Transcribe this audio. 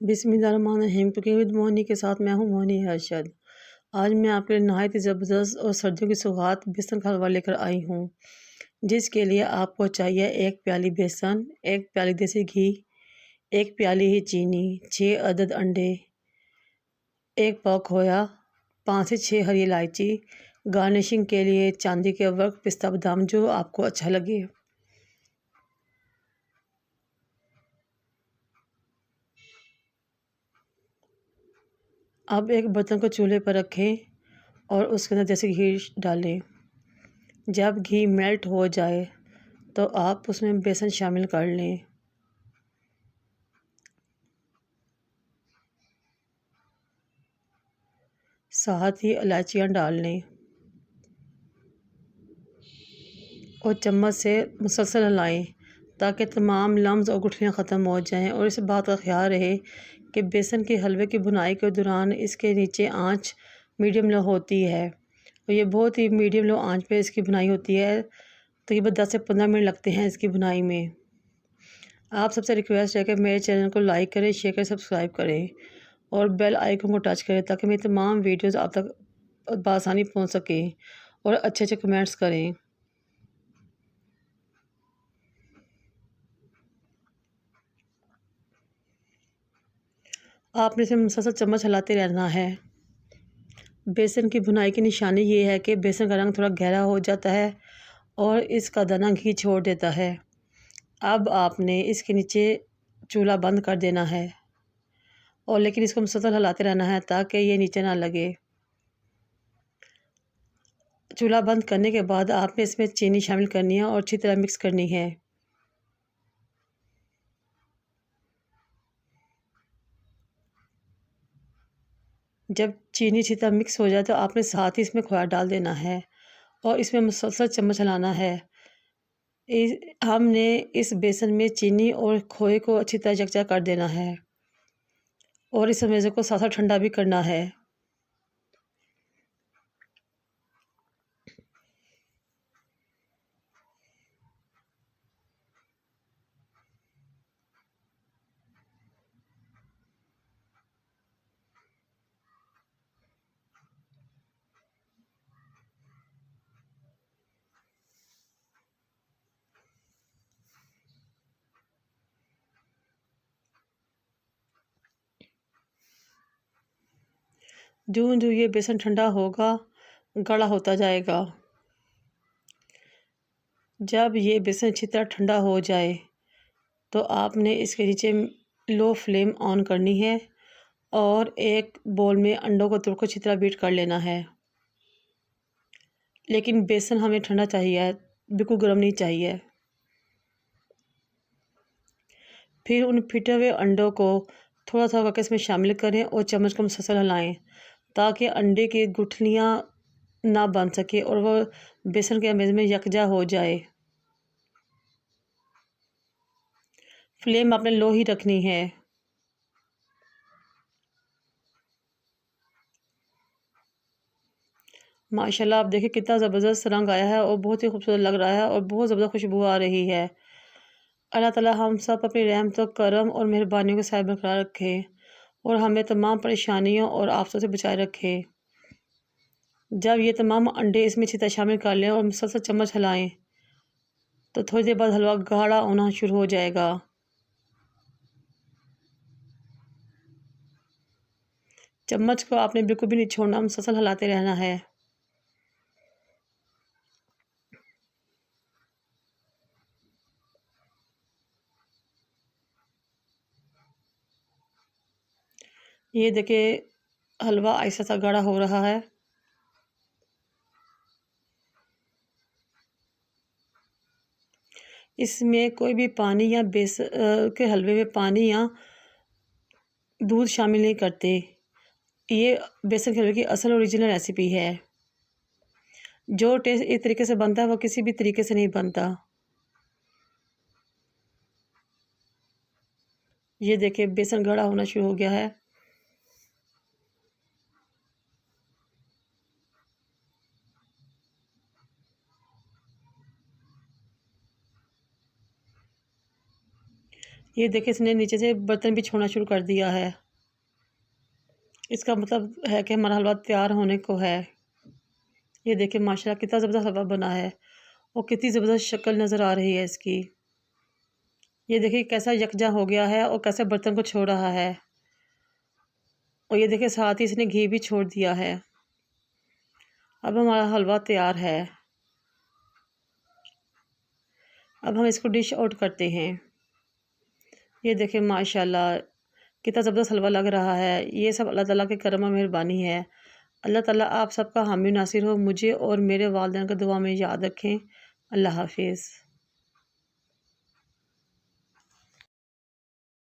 बिस्मिल्लाहिर्रहमानिर्रहीम। Cooking with Moni के साथ मैं हूं मोनी अरशद। आज मैं आपके लिए नहायत ही ज़बरदस्त और सर्दियों की सौगात बेसन का हलवा लेकर आई हूं, जिसके लिए आपको चाहिए 1 प्याली बेसन, 1 प्याली देसी घी, 1 प्याली ही चीनी, 6 अदद अंडे, 1 पाव खोया, 5 से 6 हरी इलायची। गार्निशिंग के लिए चांदी के वर्क, पिस्ता बादाम, जो आपको अच्छा लगे। अब एक बर्तन को चूल्हे पर रखें और उसके अंदर जैसे घी डालें। जब घी मेल्ट हो जाए तो आप उसमें बेसन शामिल कर लें। साथ ही इलायचियाँ डाल लें और चम्मच से मुसलसल हिलाएं ताकि तमाम लम्स और गुठलियाँ ख़त्म हो जाएं। और इस बात का ख्याल रहे कि बेसन के हलवे की बुनाई के दौरान इसके नीचे आंच मीडियम लो होती है और ये बहुत ही मीडियम लो आंच पे इसकी बुनाई होती है। तकरीबन 10 से 15 मिनट लगते हैं इसकी बुनाई में। आप सबसे रिक्वेस्ट है कि मेरे चैनल को लाइक करें, शेयर करें, सब्सक्राइब करें और बेल आइकन को टच करें ताकि मेरी तमाम वीडियोज़ आप तक बआसानी पहुँच सकें और अच्छे अच्छे कमेंट्स करें। आपने इसे मुसलसल चम्मच हिलाते रहना है। बेसन की बुनाई की निशानी ये है कि बेसन का रंग थोड़ा गहरा हो जाता है और इसका दाना घी छोड़ देता है। अब आपने इसके नीचे चूल्हा बंद कर देना है और लेकिन इसको मुसलसल हिलाते रहना है ताकि ये नीचे ना लगे। चूल्हा बंद करने के बाद आपने इसमें चीनी शामिल करनी है और अच्छी तरह मिक्स करनी है। जब चीनी अच्छी तरह मिक्स हो जाए तो आपने साथ ही इसमें खोया डाल देना है और इसमें मुसलसल चम्मच हिलाना है। हमने इस बेसन में चीनी और खोए को अच्छी तरह यकजा कर देना है और इस मेज़े को साथ साथ ठंडा भी करना है। जो जो ये बेसन ठंडा होगा गाढ़ा होता जाएगा। जब ये बेसन अच्छी तरह ठंडा हो जाए तो आपने इसके नीचे लो फ्लेम ऑन करनी है और एक बोल में अंडों को तोड़कर अच्छी तरह बीट कर लेना है। लेकिन बेसन हमें ठंडा चाहिए, बिल्कुल गर्म नहीं चाहिए। फिर उन फिटे हुए अंडों को थोड़ा थोड़ा करके इसमें शामिल करें और चम्मच को मुसलसल हिलाएं ताकि अंडे की गुठलियाँ ना बन सके और वह बेसन के मेज़ में यकजा हो जाए। फ्लेम आपने लो ही रखनी है। माशाल्लाह आप देखिए कितना ज़बरदस्त रंग आया है और बहुत ही खूबसूरत लग रहा है और बहुत ज़बरदस्त खुशबू आ रही है। अल्लाह ताला हम सब अपनी रहमत व करम और मेहरबानियों के साथ बरकरार रखे और हमें तमाम परेशानियों और आफतों से बचाए रखे। जब ये तमाम अंडे इसमें अच्छी तरह शामिल कर लें और मुसलसल चम्मच हिलाएं तो थोड़ी देर बाद हलवा गाढ़ा होना शुरू हो जाएगा। चम्मच को आपने बिल्कुल भी नहीं छोड़ना, मुसलसल हिलाते रहना है। ये देखिए हलवा आहिस्ता सा गाढ़ा हो रहा है। इसमें कोई भी पानी या के हलवे में पानी या दूध शामिल नहीं करते। ये बेसन के हलवे की असल ओरिजिनल रेसिपी है। जो टेस्ट इस तरीके से बनता है वो किसी भी तरीके से नहीं बनता। ये देखिए बेसन गाढ़ा होना शुरू हो गया है। ये देखिए इसने नीचे से बर्तन भी छोड़ना शुरू कर दिया है। इसका मतलब है कि हमारा हलवा तैयार होने को है। ये देखिए माशाल्लाह कितना ज़बरदस्त हलवा बना है और कितनी ज़बरदस्त शक्ल नज़र आ रही है इसकी। ये देखिए कैसा यकजा हो गया है और कैसे बर्तन को छोड़ रहा है। और ये देखिए साथ ही इसने घी भी छोड़ दिया है। अब हमारा हलवा तैयार है। अब हम इसको डिश आउट करते हैं। ये देखिए माशाल्लाह कितना ज़बरदस्त हलवा लग रहा है। ये सब अल्लाह ताला के करम और मेहरबानी है। अल्लाह ताला आप सबका हामी नासिर हो। मुझे और मेरे वालिदैन को दुआ में याद रखें। अल्लाह हाफ़िज़।